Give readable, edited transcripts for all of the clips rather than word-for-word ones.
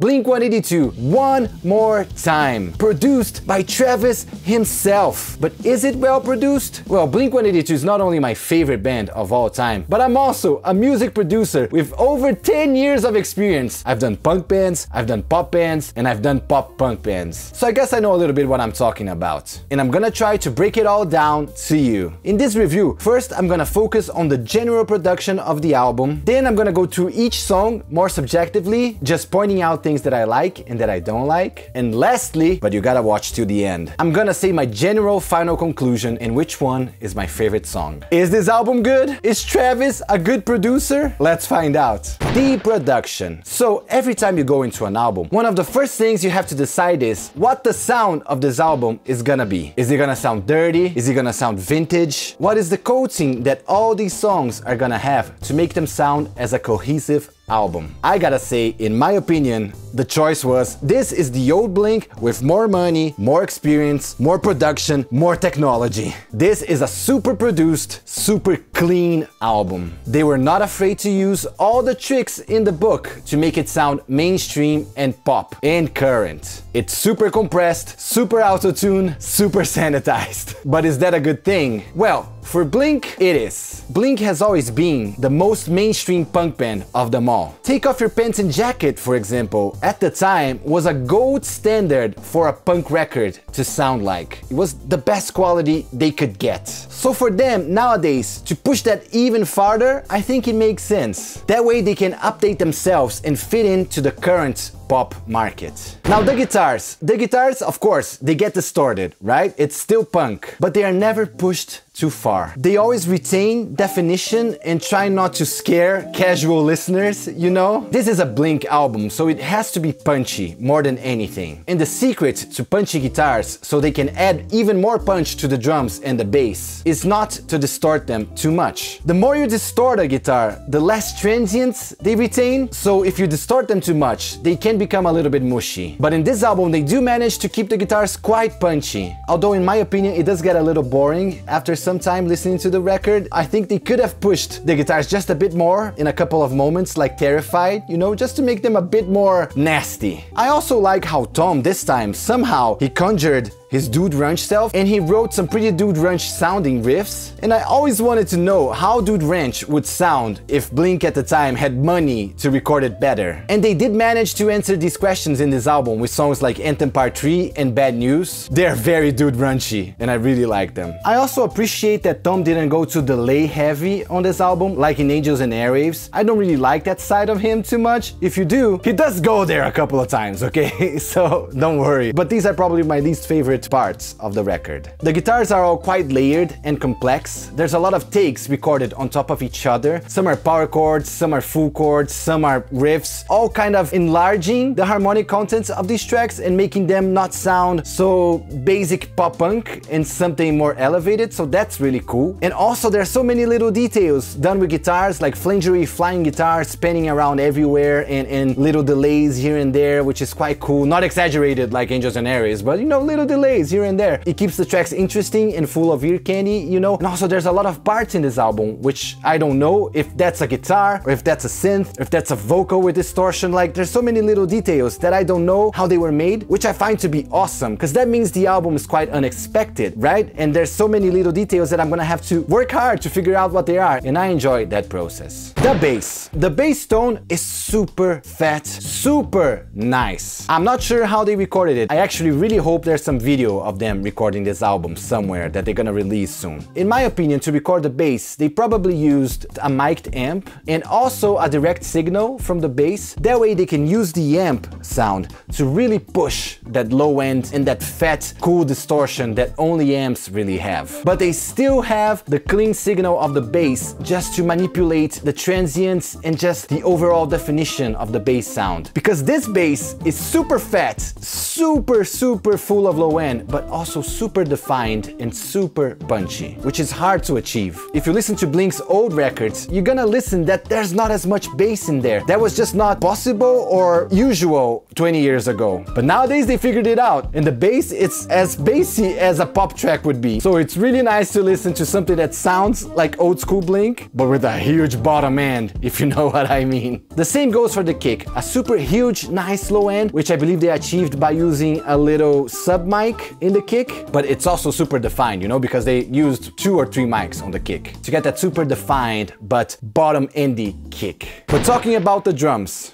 BLINK-182, One More Time, produced by Travis himself. But is it well produced? Well, BLINK-182 is not only my favorite band of all time, but I'm also a music producer with over 10 years of experience. I've done punk bands, I've done pop bands, and I've done pop punk bands. So I guess I know a little bit what I'm talking about. And I'm gonna try to break it all down to you. In this review, first I'm gonna focus on the general production of the album. Then I'm gonna go through each song more subjectively, just pointing out things that I like and that I don't like. And lastly, but you gotta watch to the end, I'm gonna say my general final conclusion and which one is my favorite song. Is this album good? Is Travis a good producer? Let's find out. The production. So every time you go into an album, one of the first things you have to decide is what the sound of this album is gonna be. Is it gonna sound dirty? Is it gonna sound vintage? What is the coating that all these songs are gonna have to make them sound as a cohesive album? I gotta say, in my opinion, the choice was, this is the old Blink with more money, more experience, more production, more technology. This is a super produced, super clean album. They were not afraid to use all the tricks in the book to make it sound mainstream and pop and current. It's super compressed, super auto-tuned, super sanitized. But is that a good thing? Well, for Blink, it is. Blink has always been the most mainstream punk band of them all. Take Off Your Pants and Jacket, for example, at the time was a gold standard for a punk record to sound like. It was the best quality they could get. So for them, nowadays, to push that even farther, I think it makes sense. That way they can update themselves and fit into the current pop market. Now the guitars, of course, they get distorted, right? It's still punk, but they are never pushed too far. They always retain definition and try not to scare casual listeners, you know? This is a Blink album, so it has to be punchy more than anything. And the secret to punchy guitars, so they can add even more punch to the drums and the bass, is not to distort them too much. The more you distort a guitar, the less transients they retain, so if you distort them too much, they can become a little bit mushy. But in this album, they do manage to keep the guitars quite punchy. Although in my opinion, it does get a little boring after some time listening to the record. I think they could have pushed the guitars just a bit more in a couple of moments, like Terrified, you know, just to make them a bit more nasty. I also like how Tom, this time, somehow he conjured his Dude Ranch self and he wrote some pretty Dude Ranch sounding riffs. And I always wanted to know how Dude Ranch would sound if Blink at the time had money to record it better. And they did manage to answer these questions in this album with songs like Anthem Part 3 and Bad News. They're very Dude Ranchy and I really like them. I also appreciate that Tom didn't go to delay heavy on this album like in Angels and Airwaves. I don't really like that side of him too much. If you do, he does go there a couple of times, okay? So don't worry. But these are probably my least favorite parts of the record. The guitars are all quite layered and complex. There's a lot of takes recorded on top of each other. Some are power chords, some are full chords, some are riffs, all kind of enlarging the harmonic contents of these tracks and making them not sound so basic pop punk and something more elevated, so that's really cool. And also there's so many little details done with guitars, like flangery flying guitars spinning around everywhere and little delays here and there, which is quite cool. Not exaggerated like Angels and Airwaves, but you know, little delays here and there. It keeps the tracks interesting and full of ear candy, you know. And also there's a lot of parts in this album, which I don't know if that's a guitar, or if that's a synth, or if that's a vocal with distortion. Like, there's so many little details that I don't know how they were made, which I find to be awesome, because that means the album is quite unexpected, right? And there's so many little details that I'm gonna have to work hard to figure out what they are, and I enjoy that process. The bass. The bass tone is super fat, super nice. I'm not sure how they recorded it. I actually really hope there's some video of them recording this album somewhere that they're gonna release soon. In my opinion, to record the bass, they probably used a mic'd amp and also a direct signal from the bass. That way they can use the amp sound to really push that low end and that fat, cool distortion that only amps really have. But they still have the clean signal of the bass just to manipulate the transients and just the overall definition of the bass sound. Because this bass is super fat, super full of low end, but also super defined and super punchy, which is hard to achieve. If you listen to Blink's old records, you're gonna listen that there's not as much bass in there. That was just not possible or usual 20 years ago. But nowadays they figured it out, and the bass, it's as bassy as a pop track would be. So it's really nice to listen to something that sounds like old school Blink, but with a huge bottom end, if you know what I mean. The same goes for the kick, a super huge, nice low end, which I believe they achieved by using a little sub mic in the kick, but it's also super defined, you know, because they used 2 or 3 mics on the kick to get that super defined but bottom endy kick. But talking about the drums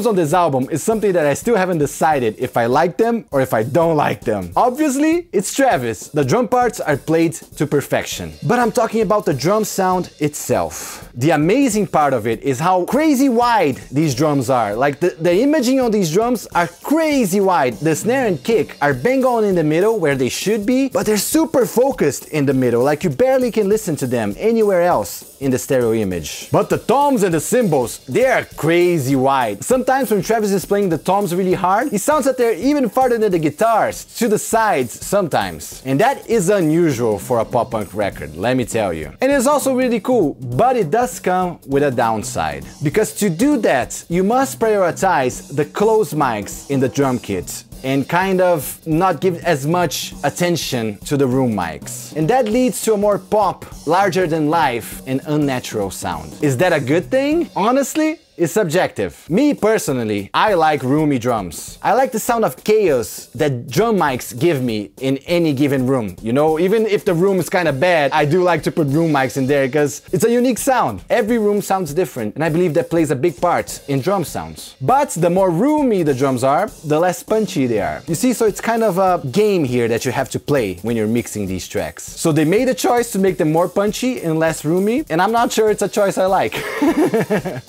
on this album is something that I still haven't decided if I like them or if I don't like them. Obviously, it's Travis. The drum parts are played to perfection. But I'm talking about the drum sound itself. The amazing part of it is how crazy wide these drums are. Like the imaging on these drums are crazy wide. The snare and kick are bang on in the middle where they should be, but they're super focused in the middle, like you barely can listen to them anywhere else in the stereo image. But the toms and the cymbals, they are crazy wide. Sometimes when Travis is playing the toms really hard, it sounds that they're even farther than the guitars, to the sides sometimes. And that is unusual for a pop punk record, let me tell you. And it's also really cool, but it does come with a downside. Because to do that, you must prioritize the closed mics in the drum kit and kind of not give as much attention to the room mics. And that leads to a more pop, larger than life and unnatural sound. Is that a good thing? Honestly, it's subjective. Me personally, I like roomy drums. I like the sound of chaos that drum mics give me in any given room. You know, even if the room is kind of bad, I do like to put room mics in there because it's a unique sound. Every room sounds different, and I believe that plays a big part in drum sounds. But the more roomy the drums are, the less punchy they are. You see, so it's kind of a game here that you have to play when you're mixing these tracks. So they made a choice to make them more punchy and less roomy, and I'm not sure it's a choice I like.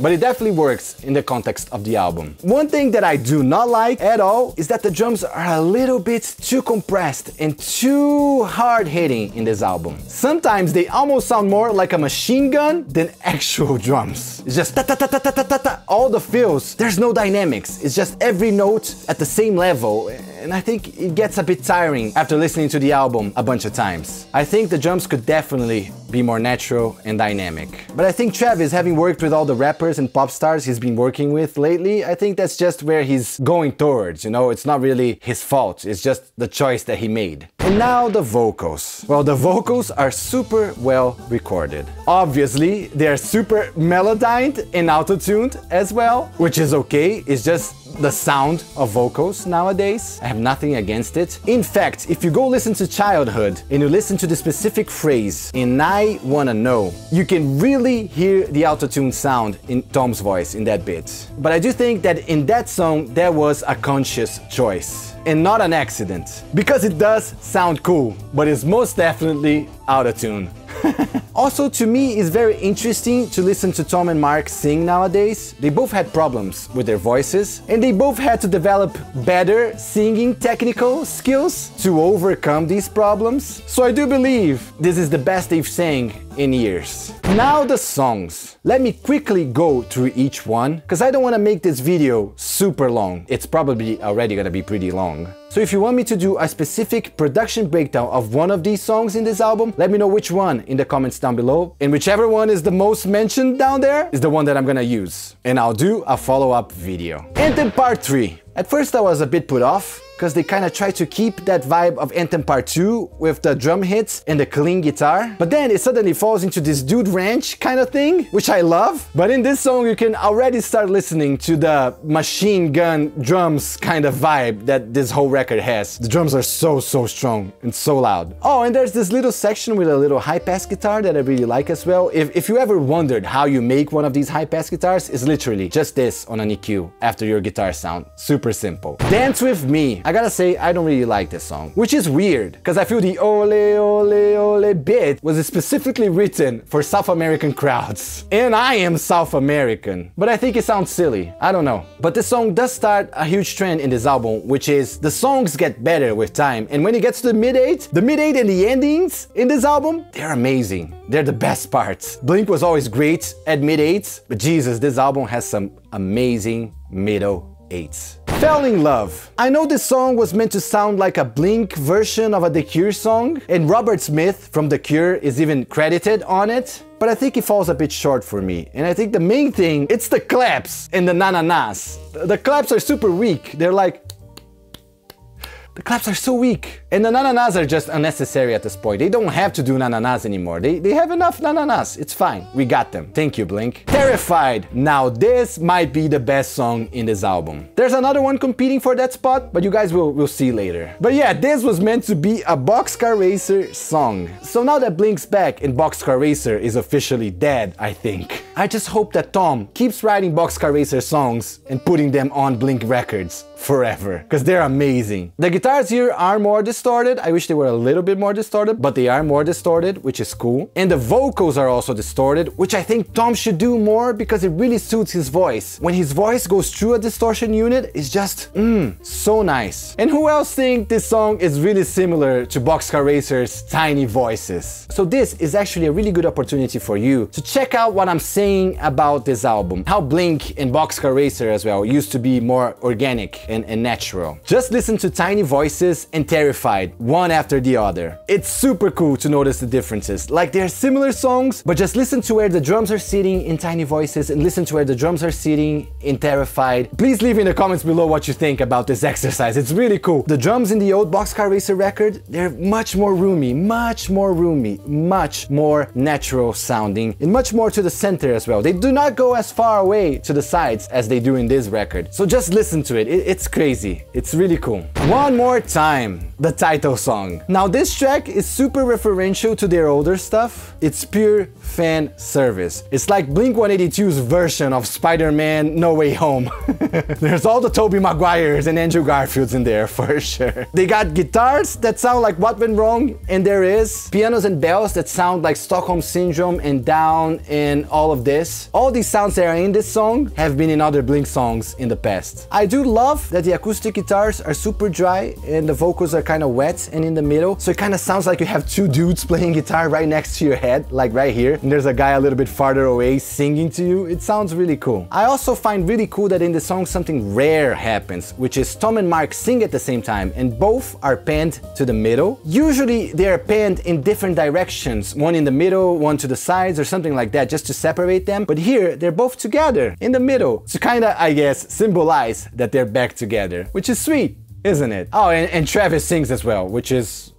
But it definitely works in the context of the album. One thing that I do not like at all is that the drums are a little bit too compressed and too hard-hitting in this album. Sometimes they almost sound more like a machine gun than actual drums. It's just ta-ta-ta-ta-ta-ta-ta, all the fills. There's no dynamics. It's just every note at the same level. And I think it gets a bit tiring after listening to the album a bunch of times. I think the drums could definitely be more natural and dynamic. But I think Travis, having worked with all the rappers and pop stars he's been working with lately, I think that's just where he's going towards, you know? It's not really his fault, it's just the choice that he made. And now the vocals. Well, the vocals are super well recorded. Obviously, they're super melodined and auto-tuned as well, which is okay. It's just the sound of vocals nowadays. I have nothing against it. In fact, if you go listen to Childhood and you listen to the specific phrase in I Wanna Know, you can really hear the auto-tune sound in Tom's voice in that bit. But I do think that in that song there was a conscious choice and not an accident, because it does sound cool, but it's most definitely auto-tune. Also, to me, it's very interesting to listen to Tom and Mark sing nowadays. They both had problems with their voices, and they both had to develop better singing technical skills to overcome these problems. So I do believe this is the best they've sang in years. Now the songs. Let me quickly go through each one, because I don't want to make this video super long. It's probably already gonna be pretty long. So if you want me to do a specific production breakdown of one of these songs in this album, let me know which one in the comments down below. And whichever one is the most mentioned down there is the one that I'm gonna use. And I'll do a follow-up video. Anthem Part 3. At first I was a bit put off, because they kind of try to keep that vibe of Anthem Part 2 with the drum hits and the clean guitar. But then it suddenly falls into this dude ranch kind of thing, which I love. But in this song you can already start listening to the machine gun drums kind of vibe that this whole record has. The drums are so strong and so loud. Oh, and there's this little section with a little high-pass guitar that I really like as well. If you ever wondered how you make one of these high-pass guitars, it's literally just this on an EQ after your guitar sound. Super simple. Dance With Me. I gotta say, I don't really like this song, which is weird, because I feel the ole ole ole bit was specifically written for South American crowds. And I am South American, but I think it sounds silly. I don't know. But this song does start a huge trend in this album, which is the songs get better with time. And when it gets to the mid-8 and the endings in this album, they're amazing. They're the best parts. Blink was always great at mid-8s, but Jesus, this album has some amazing middle 8s. Fell in Love. I know this song was meant to sound like a Blink version of a The Cure song, and Robert Smith from The Cure is even credited on it, but I think it falls a bit short for me. And I think the main thing, it's the claps and the na-na-nas. The claps are super weak. They're like... The claps are so weak. And the na-na-nas are just unnecessary at this point. They don't have to do na-na-nas anymore. They have enough na-na-nas. It's fine. We got them. Thank you, Blink. Terrified. Now this might be the best song in this album. There's another one competing for that spot, but you guys will see later. But yeah, this was meant to be a Boxcar Racer song. So now that Blink's back and Boxcar Racer is officially dead, I think, I just hope that Tom keeps writing Boxcar Racer songs and putting them on Blink records forever, because they're amazing. The guitars here are more distorted. I wish they were a little bit more distorted, but they are more distorted, which is cool. And the vocals are also distorted, which I think Tom should do more because it really suits his voice. When his voice goes through a distortion unit, it's just, so nice. And who else think this song is really similar to Boxcar Racer's Tiny Voices? So this is actually a really good opportunity for you to check out what I'm saying about this album. How Blink and Boxcar Racer as well used to be more organic and natural. Just listen to Tiny Voices and Terrified, one after the other. It's super cool to notice the differences. Like, they're similar songs, but just listen to where the drums are sitting in Tiny Voices and listen to where the drums are sitting in Terrified. Please leave in the comments below what you think about this exercise. It's really cool. The drums in the old Boxcar Racer record, they're much more roomy, much more natural sounding, and much more to the center as well. They do not go as far away to the sides as they do in this record. So just listen to it. It's crazy. It's really cool. One More Time, the title song. Now this track is super referential to their older stuff. It's pure fan service. It's like Blink-182's version of Spider-Man No Way Home. There's all the Tobey Maguires and Andrew Garfields in there for sure. They got guitars that sound like What Went Wrong, and there is pianos and bells that sound like Stockholm Syndrome and Down and all of this. All these sounds that are in this song have been in other Blink songs in the past. I do love that the acoustic guitars are super dry and the vocals are kind of wet and in the middle, so it kind of sounds like you have two dudes playing guitar right next to your head, like right here, and there's a guy a little bit farther away singing to you. It sounds really cool. I also find really cool that in the song something rare happens, which is Tom and Mark sing at the same time and both are panned to the middle. Usually they're panned in different directions, one in the middle, one to the sides or something like that, just to separate them, but here they're both together in the middle to kind of, I guess, symbolize that they're back together, which is sweet, isn't it? Oh, and Travis sings as well, which is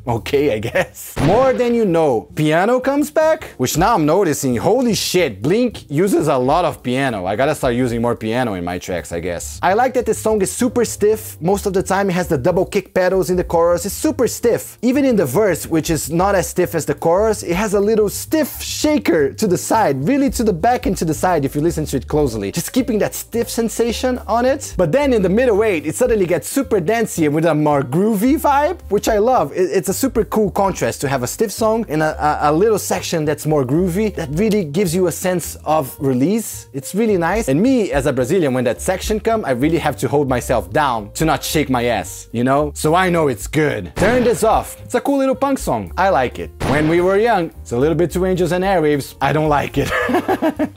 okay, I guess. More Than You Know. Piano comes back, which now I'm noticing, holy shit, Blink uses a lot of piano. I gotta start using more piano in my tracks, I guess. I like that this song is super stiff. Most of the time it has the double kick pedals in the chorus. It's super stiff. Even in the verse, which is not as stiff as the chorus, it has a little stiff shaker to the side, really to the back and to the side if you listen to it closely. Just keeping that stiff sensation on it. But then in the middle eight, it suddenly gets super dancey with a more groovy vibe, which I love. It's a super cool contrast to have a stiff song and a little section that's more groovy that really gives you a sense of release. It's really nice. And me, as a Brazilian, when that section comes, I really have to hold myself down to not shake my ass, you know? So I know it's good. Turn This Off. It's a cool little punk song. I like it. When We Were Young, it's a little bit too Angels and Airwaves. I don't like it.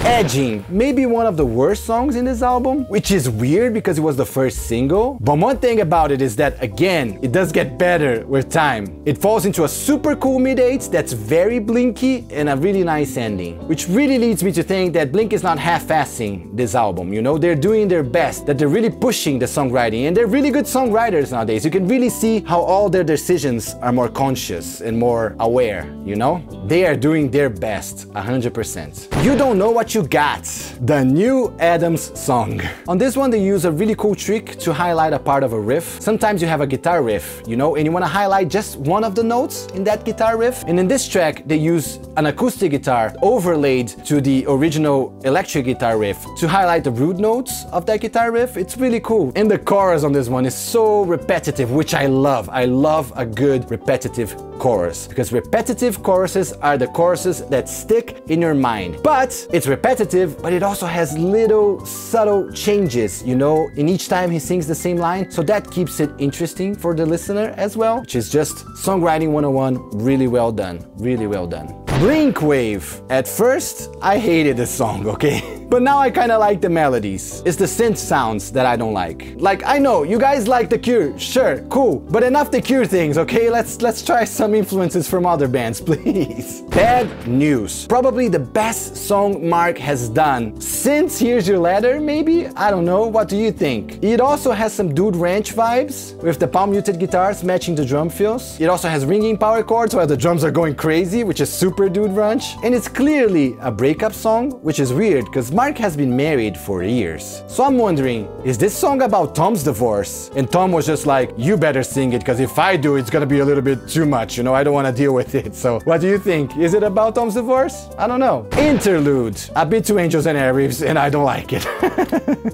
Edging. Maybe one of the worst songs in this album, which is weird because it was the first single. But one thing about it is that, again, it does get better with time. It falls into a super cool mid-8 that's very Blinky and a really nice ending, which really leads me to think that Blink is not half-assing this album, you know? They're doing their best, that they're really pushing the songwriting, and they're really good songwriters nowadays. You can really see how all their decisions are more conscious and more aware, you know? They are doing their best, 100%. You Don't Know What You Got, the new Adams song. On this one, they use a really cool trick to highlight a part of a riff. Sometimes you have a guitar riff, you know, and you want to highlight just one of the notes in that guitar riff. And in this track, they use an acoustic guitar overlaid to the original electric guitar riff to highlight the root notes of that guitar riff. It's really cool. And the chorus on this one is so repetitive, which I love. I love a good repetitive chorus, because repetitive choruses are the choruses that stick in your mind. But it's repetitive, but it also has little subtle changes, you know, in each time he sings the same line. So that keeps it interesting for the listener as well, which is just songwriting 101, really well done, really well done. Blink Wave. At first, I hated this song, okay? But now I kinda like the melodies. It's the synth sounds that I don't like. Like, I know, you guys like The Cure, sure, cool. But enough The Cure things, okay? Let's try some influences from other bands, please. Bad News. Probably the best song Mark has done since Here's Your Letter, maybe? I don't know, what do you think? It also has some Dude Ranch vibes, with the palm muted guitars matching the drum fills. It also has ringing power chords while the drums are going crazy, which is super Dude Ranch. And it's clearly a breakup song, which is weird, because Mark has been married for years. So I'm wondering, is this song about Tom's divorce? And Tom was just like, you better sing it, because if I do, it's gonna be a little bit too much, you know, I don't want to deal with it. So what do you think? Is it about Tom's divorce? I don't know. Interlude. I've been to Angels and Airwaves and I don't like it.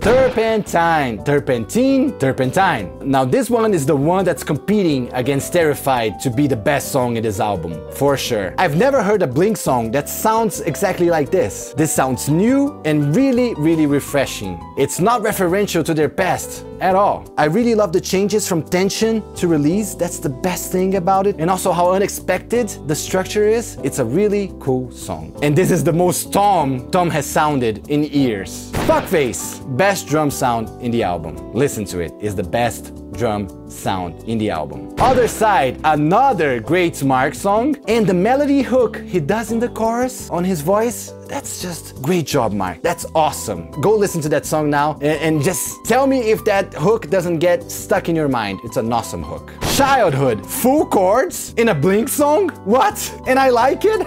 Turpentine. Turpentine. Turpentine. Now this one is the one that's competing against Terrified to be the best song in this album, for sure. I've never heard a Blink song that sounds exactly like this. This sounds new and really, really refreshing. It's not referential to their past at all. I really love the changes from tension to release. That's the best thing about it. And also how unexpected the structure is. It's a really cool song. And this is the most Tom has sounded in years. Fuckface. Best drum sound in the album. Listen to it. It's the best drum sound in the album. Other Side, another great Mark song, and the melody hook he does in the chorus on his voice, that's just great job, Mark. That's awesome. Go listen to that song now and just tell me if that hook doesn't get stuck in your mind. It's an awesome hook. Childhood, full chords in a Blink song? What? And I like it?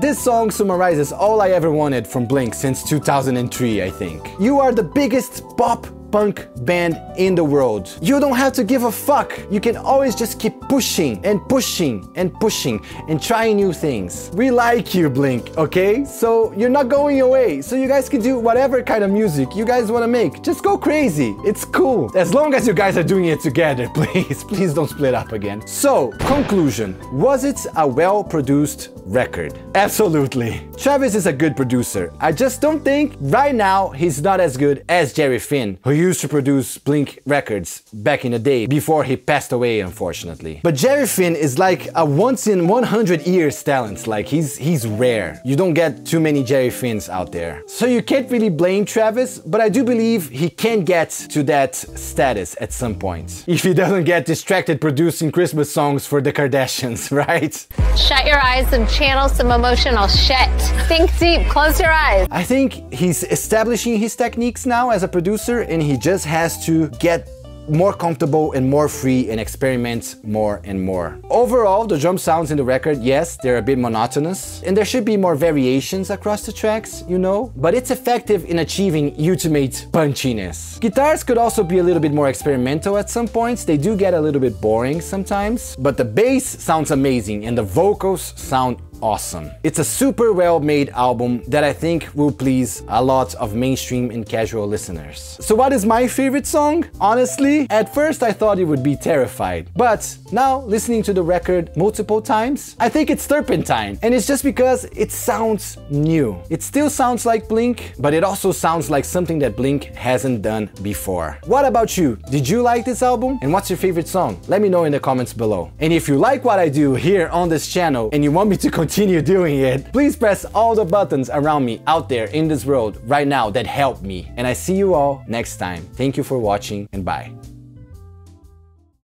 This song summarizes all I ever wanted from Blink since 2003, I think. You are the biggest pop punk band in the world. You don't have to give a fuck. You can always just keep pushing and pushing and pushing and trying new things. We like you, Blink, okay? So you're not going away. So you guys can do whatever kind of music you guys want to make. Just go crazy. It's cool. As long as you guys are doing it together, please. Please don't split up again. So, conclusion. Was it a well-produced record? Absolutely. Travis is a good producer. I just don't think right now he's not as good as Jerry Finn, who used to produce Blink records back in the day before he passed away, unfortunately. But Jerry Finn is like a once in 100 years talent. Like he's rare. You don't get too many Jerry Finns out there. So you can't really blame Travis, but I do believe he can get to that status at some point. If he doesn't get distracted producing Christmas songs for the Kardashians, right? Shut your eyes and channel some emotional shit. Think deep, close your eyes. I think he's establishing his techniques now as a producer, and he just has to get more comfortable and more free and experiment more and more. Overall, the drum sounds in the record, yes, they're a bit monotonous and there should be more variations across the tracks, you know, but it's effective in achieving ultimate punchiness. Guitars could also be a little bit more experimental at some points. They do get a little bit boring sometimes, but the bass sounds amazing and the vocals sound awesome. It's a super well-made album that I think will please a lot of mainstream and casual listeners. So what is my favorite song? Honestly, at first I thought it would be Terrified, but now listening to the record multiple times, I think it's Turpentine, and it's just because it sounds new. It still sounds like Blink, but it also sounds like something that Blink hasn't done before. What about you? Did you like this album? And what's your favorite song? Let me know in the comments below. And if you like what I do here on this channel and you want me to continue doing it, please press all the buttons around me out there in this world right now that help me. And I see you all next time. Thank you for watching and bye.